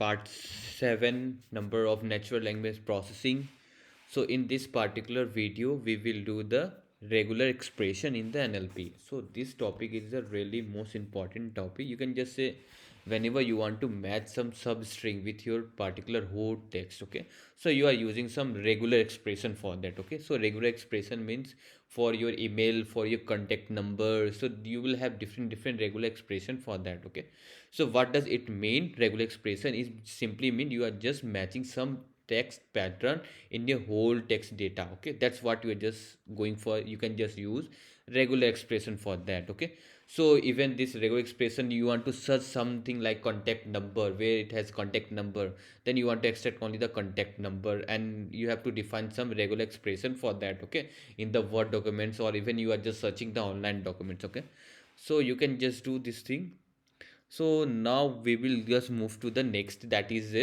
part 7 number of natural language processing. So in this particular video we will do the regular expression in the NLP. So this topic is a really most important topic. You can just say whenever you want to match some substring with your particular whole text, okay, so you are using some regular expression for that, okay. So regular expression means for your email, for your contact number, so you will have different regular expression for that, okay. So what does it mean? Regular expression is simply mean you are just matching some text pattern in your whole text data, okay. That's what you are just going for. You can just use regular expression for that, okay. So even this regular expression, you want to search something like contact number where it has contact number, then you want to extract only the contact number, and you have to define some regular expression for that, okay, in the Word documents, or even you are just searching the online documents, okay. So you can just do this thing. So now we will just move to the next, that is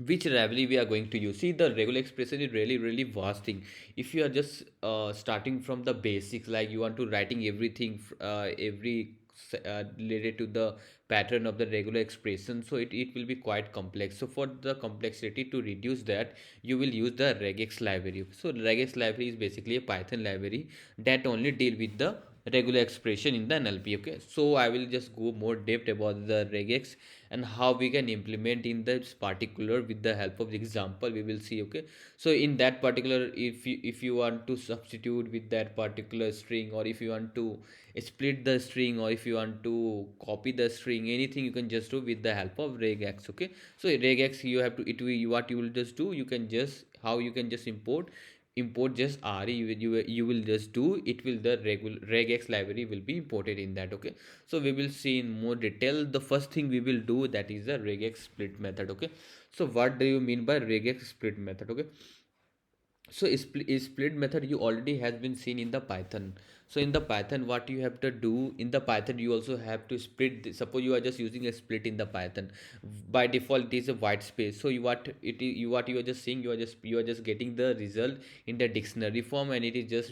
which ravelry we are going to use. See, the regular expression is really vast thing. If you are just starting from the basics, like you want to writing everything, related to the pattern of the regular expression, so it will be quite complex. So for the complexity to reduce that, you will use the regex library. So regex library is basically a Python library that only deal with the regular expression in the NLP, okay. So I will just go more depth about the regex and how we can implement in this particular with the help of the example we will see, okay. So in that particular, if you want to substitute with that particular string, or if you want to split the string, or if you want to copy the string, anything you can just do with the help of regex, okay. So regex, you have to it will, what you will just do, you can just, how you can just import just re, you will just do it, will the regular regex library will be imported in that, okay. So we will see in more detail. The first thing we will do, that is the regex split method, okay. So what do you mean by regex split method, okay. So split method you already has been seen in the Python. So in the Python, what you have to do in the Python, you also have to split suppose you are just using a split in the Python. By default it is a white space. So what you are just seeing, you are just getting the result in the dictionary form, and it is just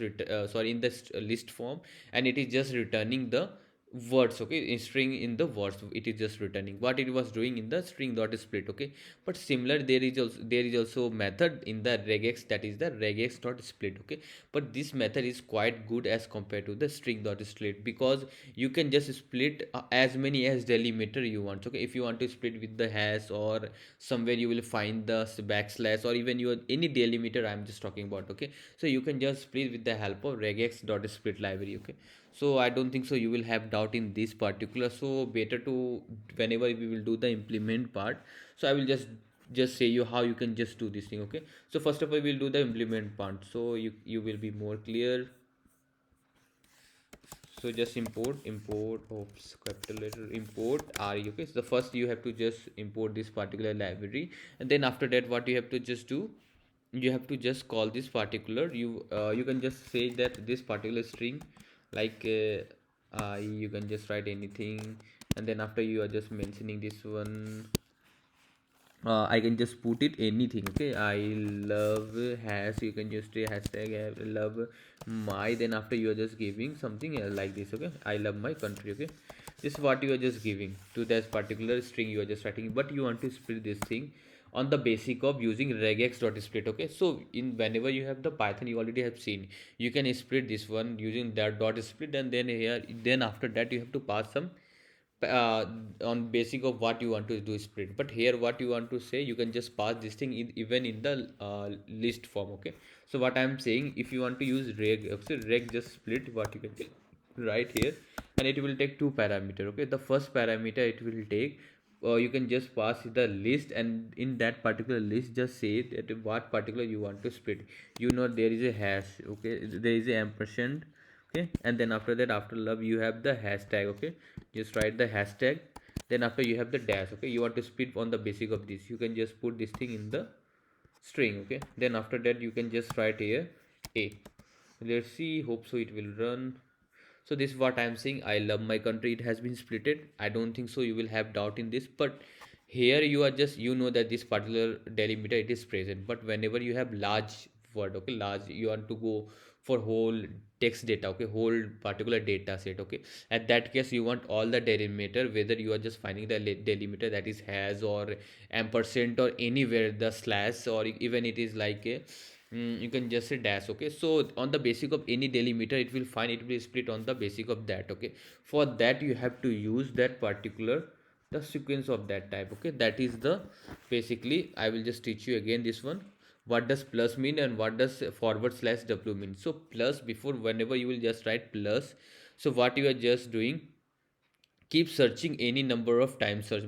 sorry, in the list form, and it is just returning the words, okay. In string, in the words it is just returning what it was doing in the string dot split, okay. But similar, there is also method in the regex, that is the regex dot split, okay. But this method is quite good as compared to the string dot split, because you can just split as many as delimiter you want, okay. If you want to split with the hash, or somewhere you will find the backslash, or even your any delimiter I'm just talking about, okay. So you can just split with the help of regex dot split library, okay. So I don't think so you will have doubt in this particular. So better to, whenever we will do the implement part, so I will just say you how you can just do this thing, okay. So first of all we'll do the implement part, so you will be more clear. So just import oops, capital letter import re, okay. So the first you have to just import this particular library, and then after that what you have to just do, you have to just call this particular, you can just say that this particular string, like you can just write anything, and then after you are just mentioning this one, I can just put it anything, okay. I love hash, you can just say hashtag I love my, then after you are just giving something else like this, okay. I love my country, okay. This is what you are just giving to this particular string you are just writing, but you want to split this thing on the basic of using regex dot split, okay. So in whenever you have the Python, you already have seen you can split this one using that dot split, and then here, then after that you have to pass some uh, on basic of what you want to do split. But here what you want to say, you can just pass this thing even in the list form, okay. So what I'm saying, if you want to use reg, so reg just split, what you can say right here, and it will take two parameter, okay. The first parameter it will take, you can just pass the list, and in that particular list just say that what particular you want to split. You know, there is a hash, okay, there is a ampersand, okay. And then after that, after love, you have the hashtag, okay. Just write the hashtag, then after you have the dash, okay. You want to split on the basic of this, you can just put this thing in the string, okay. Then after that you can just write here a, let's see, hope so it will run. So this is what I am saying, I love my country, it has been splitted. I don't think so you will have doubt in this, but here you are just, you know that this particular delimiter it is present. But whenever you have large word, okay, large, you want to go for whole text data, okay, whole particular data set, okay. At that case you want all the delimiter, whether you are just finding the delimiter that is has or ampersand or anywhere the slash, or even it is like a you can just say dash, okay. So on the basic of any delimiter it will find, it will split on the basic of that, okay. For that you have to use that particular the sequence of that type, okay. That is the basically I will just teach you again this one. What does plus mean and what does forward slash w mean? So plus, before whenever you will just write plus, so what you are just doing, keep searching any number of times. Search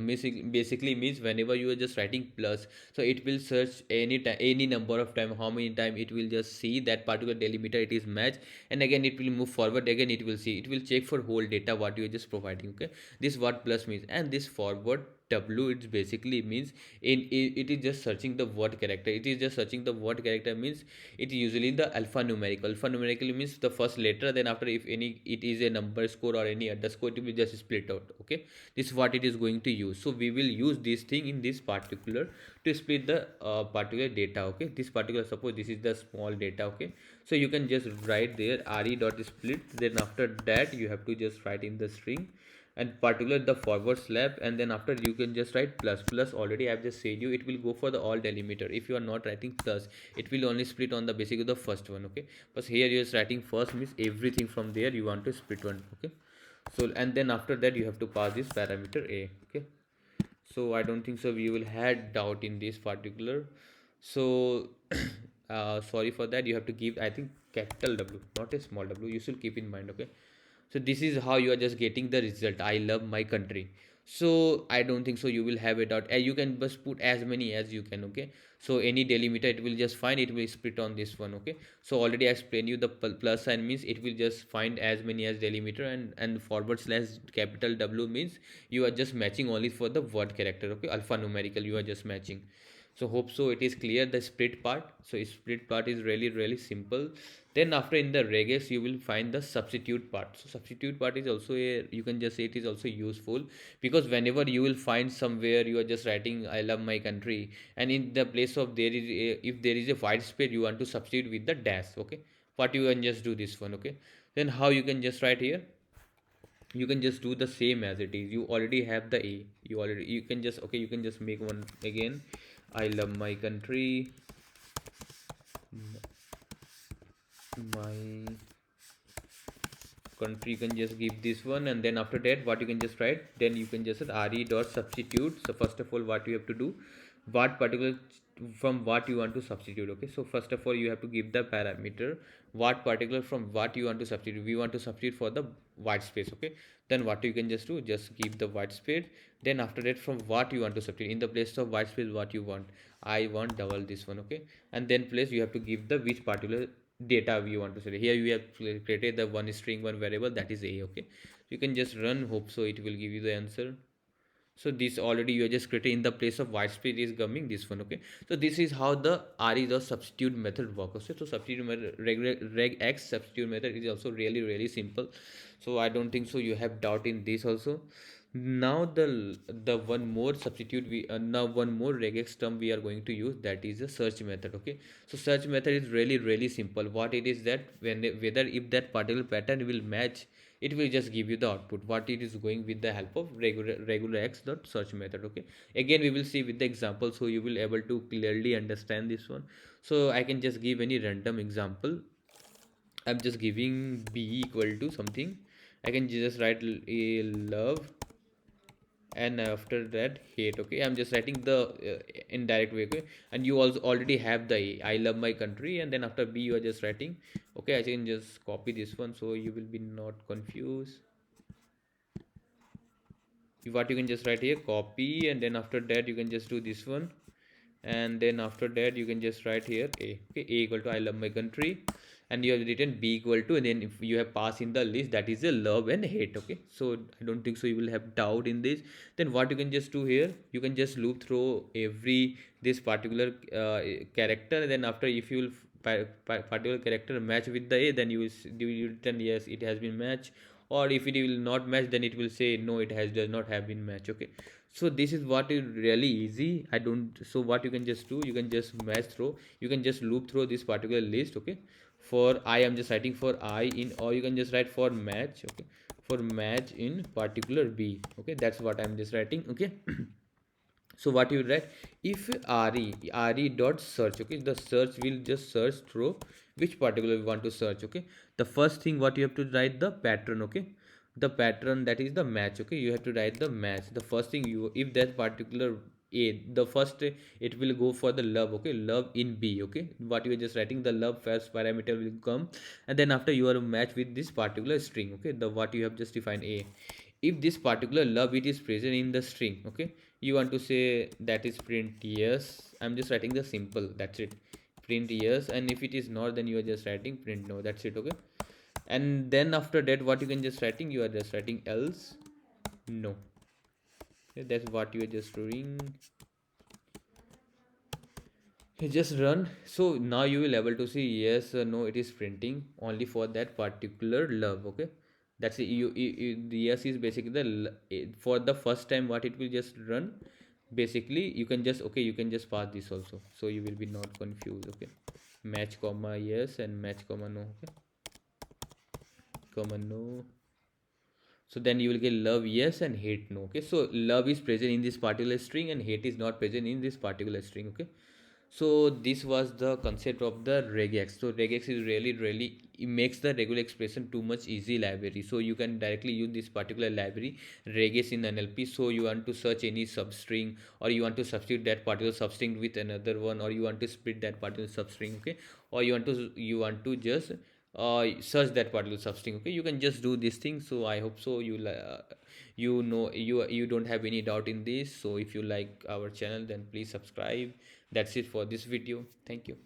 basically means whenever you are just writing plus, so it will search any time, any number of time, how many time it will just see that particular delimiter it is match, and again it will move forward, again it will see, it will check for whole data what you are just providing, okay. This what plus means. And this forward w, it basically means it is just searching the word character, it is just searching the word character means it usually the alphanumerical. Alphanumerical means the first letter, then after if any it is a number score or any underscore, it will just split out, okay. This is what it is going to use. So we will use this thing in this particular to split the particular data, okay. This particular, suppose this is the small data, okay. So you can just write there re dot split, then after that you have to just write in the string and particular the forward slash, and then after you can just write plus. Plus already I have just said you, it will go for the all delimiter. If you are not writing plus, it will only split on the basic of the first one, okay. But here you are writing first means everything from there you want to split one, okay. So and then after that you have to pass this parameter a, okay. So I don't think so we will had doubt in this particular. So sorry for that, you have to give, I think, capital W, not a small w, you should keep in mind, okay. So this is how you are just getting the result, I love my country. So I don't think so you will have it out, you can just put as many as you can, okay. So any delimiter it will just find, it will split on this one, okay. So already I explained you the plus sign means it will just find as many as delimiter, and forward slash capital W means you are just matching only for the word character, okay. Alphanumerical you are just matching. So hope so it is clear the split part. So split part is really simple. Then after in the regex you will find the substitute part. So substitute part is also a, you can just say it is also useful, because whenever you will find somewhere you are just writing I love my country, and in the place of there is a, if there is a white space you want to substitute with the dash, okay. What you can just do this one, okay. Then how you can just write here, you can just do the same as it is, you already have the a, you already, you can just, okay, you can just make one again, I love my country, my country, you can just give this one, and then after that what you can just write, then you can just re dot substitute. So first of all what you have to do, what particular, from what you want to substitute, okay. So first of all you have to give the parameter what particular from what you want to substitute. We want to substitute for the white space, okay. Then what you can just do, just give the white space, then after that from what you want to substitute, in the place of white space what you want, I want double this one, okay. And then place you have to give the which particular data we want to say. Here you have created the one string one variable, that is a, okay. You can just run, hope so it will give you the answer. So this already you are just creating in the place of white space is coming this one, okay. So this is how the re the substitute method works, okay. So substitute method, regex substitute method is also really simple. So I don't think so you have doubt in this also. Now the one more substitute we now one more regex term we are going to use, that is a search method, okay. So search method is really simple. What it is that when whether if that particular pattern will match, it will just give you the output what it is going with the help of regular x dot search method, okay. Again we will see with the example, so you will able to clearly understand this one. So I can just give any random example. I'm just giving b equal to something, I can just write a love, and after that hate, okay. I'm just writing the indirect way, okay. And you also already have the a, I love my country, and then after b you are just writing, okay. I can just copy this one so you will be not confused. What you can just write here, copy, and then after that you can just do this one, and then after that you can just write here a, okay. A equal to I love my country, and you have written b equal to, and then if you have passed in the list, that is a love and hate, okay. So I don't think so you will have doubt in this. Then what you can just do here, you can just loop through every this particular character, and then after if you will particular character match with the a, then you will return yes it has been matched, or if it will not match, then it will say no it has does not have been matched, okay. So this is what is really easy. I don't, so what you can just do, you can just match through, you can just loop through this particular list, okay. For I, I'm just writing for I in, or you can just write for match. Okay, for match in particular B. Okay, that's what I'm just writing. Okay. So what you write, if re dot search. Okay, the search will just search through which particular we want to search. Okay, the first thing what you have to write the pattern. Okay, the pattern, that is the match. Okay, you have to write the match. The first thing, you, if that particular a, the first, it will go for the love. Okay, love in B. Okay, what you are just writing, the love first parameter will come, and then after you are match with this particular string. Okay, the what you have just defined A, if this particular love it is present in the string. Okay, you want to say that is print yes. I'm just writing the simple, that's it, print yes. And if it is not, then you are just writing print no, that's it. Okay, and then after that, what you can just writing, you are just writing else no. Okay, that's what you are just doing. You just run. So now you will able to see yes or no, it is printing only for that particular love. Okay, that's it. The yes is basically the for the first time what it will just run. Basically you can just, okay, you can just pass this also, so you will be not confused. Okay, match comma yes and match comma no. Okay, comma no. So then you will get love yes and hate no. Okay, so love is present in this particular string and hate is not present in this particular string. Okay, so this was the concept of the regex. So regex is really it makes the regular expression too much easy library. So you can directly use this particular library regex in NLP. So you want to search any substring, or you want to substitute that particular substring with another one, or you want to split that particular substring. Okay, or you want to just search that particular substring. Okay, you can just do this thing. So I hope so you know, you don't have any doubt in this. So if you like our channel, then please subscribe. That's it for this video. Thank you.